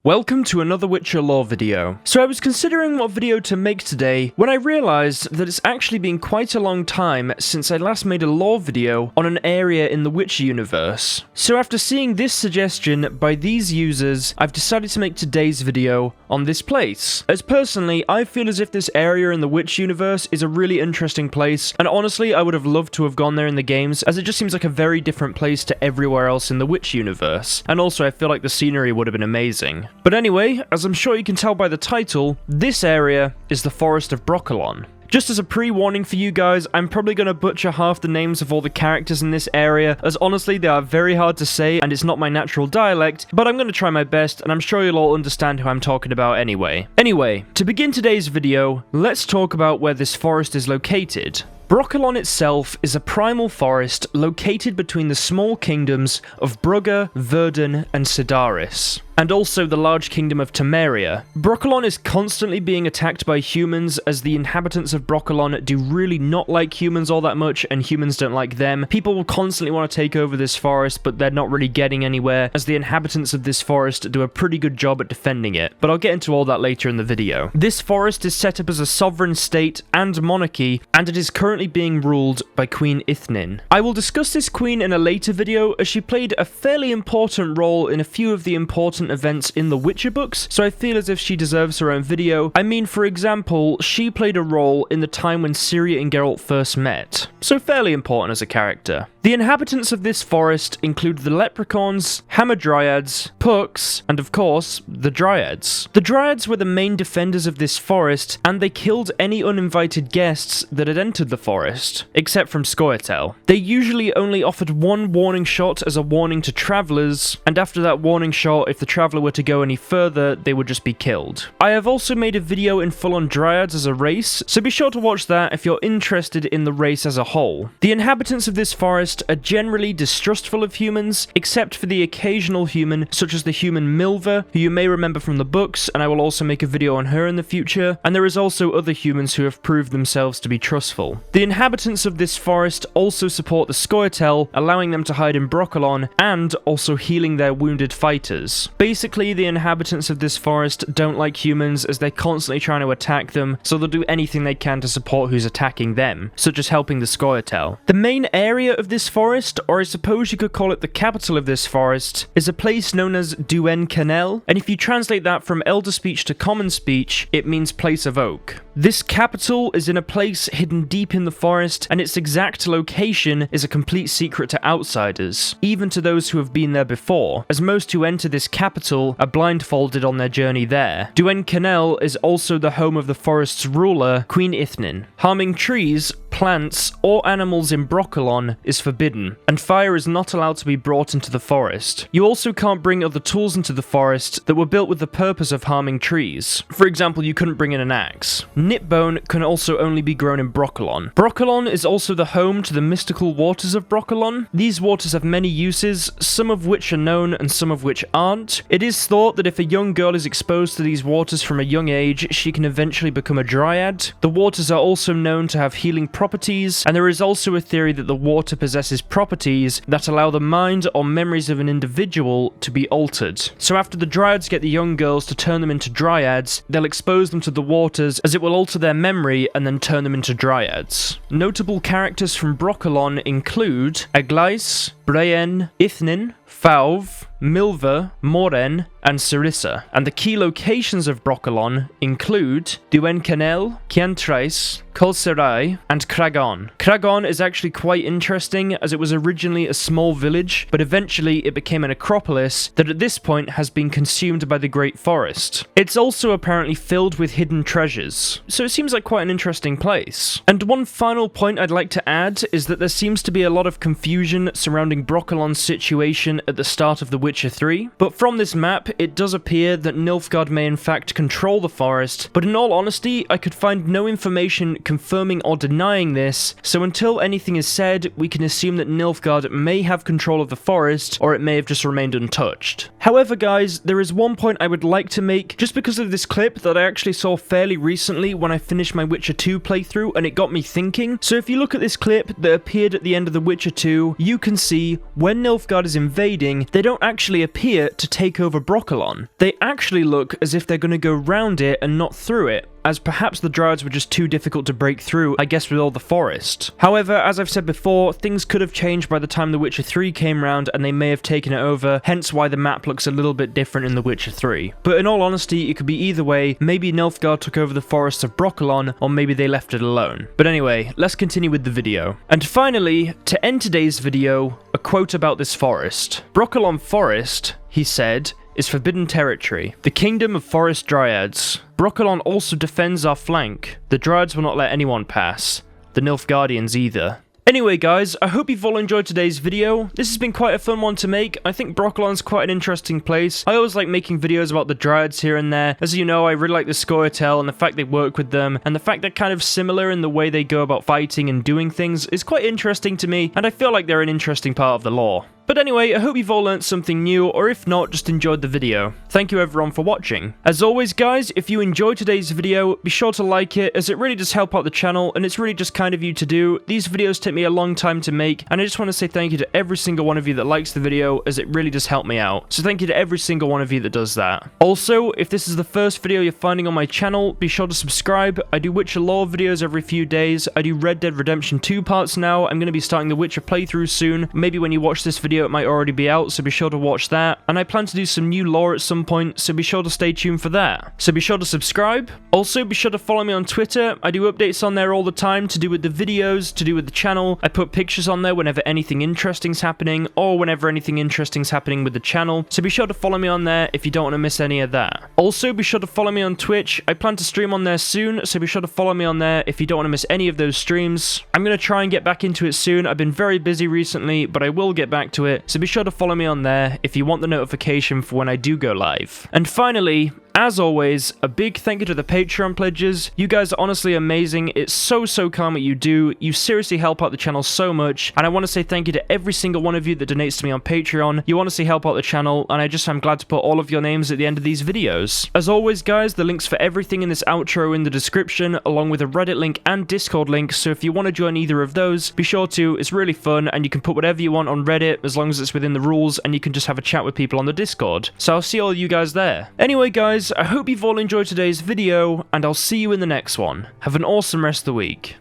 Welcome to another Witcher lore video. So I was considering what video to make today when I realised that it's actually been quite a long time since I last made a lore video on an area in the Witcher universe. So after seeing this suggestion by these users, I've decided to make today's video on this place. As personally, I feel as if this area in the Witcher universe is a really interesting place, and honestly I would have loved to have gone there in the games, as it just seems like a very different place to everywhere else in the Witcher universe, and also I feel like the scenery would have been amazing. But anyway, as I'm sure you can tell by the title, this area is the Forest of Brokilon. Just as a pre-warning for you guys, I'm probably going to butcher half the names of all the characters in this area, as honestly they are very hard to say and it's not my natural dialect, but I'm going to try my best and I'm sure you'll all understand who I'm talking about anyway. Anyway, to begin today's video, let's talk about where this forest is located. Brokilon itself is a primal forest located between the small kingdoms of Brugge, Verden, and Sidaris, and also the large kingdom of Temeria. Brokilon is constantly being attacked by humans, as the inhabitants of Brokilon do really not like humans all that much, and humans don't like them. People will constantly want to take over this forest, but they're not really getting anywhere, as the inhabitants of this forest do a pretty good job at defending it, but I'll get into all that later in the video. This forest is set up as a sovereign state and monarchy, and it is currently being ruled by Queen Eithné. I will discuss this queen in a later video, as she played a fairly important role in a few of the important events in the Witcher books, so I feel as if she deserves her own video. I mean, for example, she played a role in the time when Ciri and Geralt first met, so fairly important as a character. The inhabitants of this forest include the leprechauns, hamadryads, pucks, and of course, the dryads. The dryads were the main defenders of this forest, and they killed any uninvited guests that had entered the forest, except from Scoia'tael. They usually only offered one warning shot as a warning to travelers, and after that warning shot, if the traveler were to go any further, they would just be killed. I have also made a video in full on dryads as a race, so be sure to watch that if you're interested in the race as a whole. The inhabitants of this forest are generally distrustful of humans, except for the occasional human, such as the human Milva, who you may remember from the books, and I will also make a video on her in the future, and there is also other humans who have proved themselves to be trustful. The inhabitants of this forest also support the Scoia'tael, allowing them to hide in Brokilon, and also healing their wounded fighters. Basically, the inhabitants of this forest don't like humans, as they're constantly trying to attack them, so they'll do anything they can to support who's attacking them, such as helping the Scoia'tael. The main area of this forest, or I suppose you could call it the capital of this forest, is a place known as Canel, and if you translate that from Elder Speech to Common Speech, it means place of oak. This capital is in a place hidden deep in the forest, and its exact location is a complete secret to outsiders, even to those who have been there before, as most who enter this capital are blindfolded on their journey there. Canel is also the home of the forest's ruler, Queen Eithné. Harming trees, plants, or animals in Brokilon is forbidden, and fire is not allowed to be brought into the forest. You also can't bring other tools into the forest that were built with the purpose of harming trees. For example, you couldn't bring in an axe. Nipbone can also only be grown in Brokilon. Brokilon is also the home to the mystical waters of Brokilon. These waters have many uses, some of which are known and some of which aren't. It is thought that if a young girl is exposed to these waters from a young age, she can eventually become a dryad. The waters are also known to have healing properties, and there is also a theory that the water possesses properties that allow the mind or memories of an individual to be altered. So after the dryads get the young girls to turn them into dryads, they'll expose them to the waters, as it will alter their memory and then turn them into dryads. Notable characters from Brokilon include Aglaïs, Braenn, Eithné, Fauve, Milva, Morénn, and Sirssa, and the key locations of Brokilon include Canel, Ciantrais, Colserai, and Cragon. Cragon is actually quite interesting, as it was originally a small village, but eventually it became an acropolis that at this point has been consumed by the Great Forest. It's also apparently filled with hidden treasures, so it seems like quite an interesting place. And one final point I'd like to add is that there seems to be a lot of confusion surrounding Brokilon's situation at the start of The Witcher 3, but from this map it does appear that Nilfgaard may in fact control the forest, but in all honesty I could find no information confirming or denying this, so until anything is said, we can assume that Nilfgaard may have control of the forest, or it may have just remained untouched. However guys, there is one point I would like to make, just because of this clip that I actually saw fairly recently when I finished my Witcher 2 playthrough, and it got me thinking. So if you look at this clip that appeared at the end of The Witcher 2, you can see when Nilfgaard is invaded, invading, they don't actually appear to take over Brokilon. They actually look as if they're going to go round it and not through it, as perhaps the Dryads were just too difficult to break through, I guess, with all the forest. However, as I've said before, things could have changed by the time The Witcher 3 came round and they may have taken it over, hence why the map looks a little bit different in The Witcher 3. But in all honesty, it could be either way. Maybe Nilfgaard took over the forests of Brokilon, or maybe they left it alone. But anyway, let's continue with the video. And finally, to end today's video, a quote about this forest. Brokilon Forest, he said, is forbidden territory, the kingdom of forest Dryads. Brokilon also defends our flank. The Dryads will not let anyone pass. The Nilfgaardians either. Anyway guys, I hope you've all enjoyed today's video. This has been quite a fun one to make. I think Brokilon's quite an interesting place. I always like making videos about the Dryads here and there. As you know, I really like the Scoia'tael and the fact they work with them, and the fact they're kind of similar in the way they go about fighting and doing things is quite interesting to me, and I feel like they're an interesting part of the lore. But anyway, I hope you've all learnt something new, or if not, just enjoyed the video. Thank you everyone for watching. As always guys, if you enjoyed today's video, be sure to like it, as it really does help out the channel, and it's really just kind of you to do. These videos take me a long time to make, and I just want to say thank you to every single one of you that likes the video, as it really does help me out. So thank you to every single one of you that does that. Also, if this is the first video you're finding on my channel, be sure to subscribe. I do Witcher lore videos every few days. I do Red Dead Redemption 2 parts now. I'm going to be starting the Witcher playthrough soon. Maybe when you watch this video it might already be out, so be sure to watch that. And I plan to do some new lore at some point, so be sure to stay tuned for that. So be sure to subscribe. Also, be sure to follow me on Twitter. I do updates on there all the time to do with the videos, to do with the channel. I put pictures on there whenever anything interesting's happening, or whenever anything interesting's happening with the channel. So be sure to follow me on there if you don't want to miss any of that. Also, be sure to follow me on Twitch. I plan to stream on there soon, so be sure to follow me on there if you don't want to miss any of those streams. I'm going to try and get back into it soon. I've been very busy recently, but I will get back to it. So be sure to follow me on there if you want the notification for when I do go live. And finally, as always, a big thank you to the Patreon pledges. You guys are honestly amazing. It's so calm what you do. You seriously help out the channel so much, and I want to say thank you to every single one of you that donates to me on Patreon. You honestly help out the channel, and I'm glad to put all of your names at the end of these videos. As always guys, the links for everything in this outro are in the description, along with a Reddit link and Discord link, so if you want to join either of those, be sure to. It's really fun, and you can put whatever you want on Reddit, as long as it's within the rules, and you can just have a chat with people on the Discord. So I'll see all you guys there. Anyway guys, I hope you've all enjoyed today's video, and I'll see you in the next one. Have an awesome rest of the week.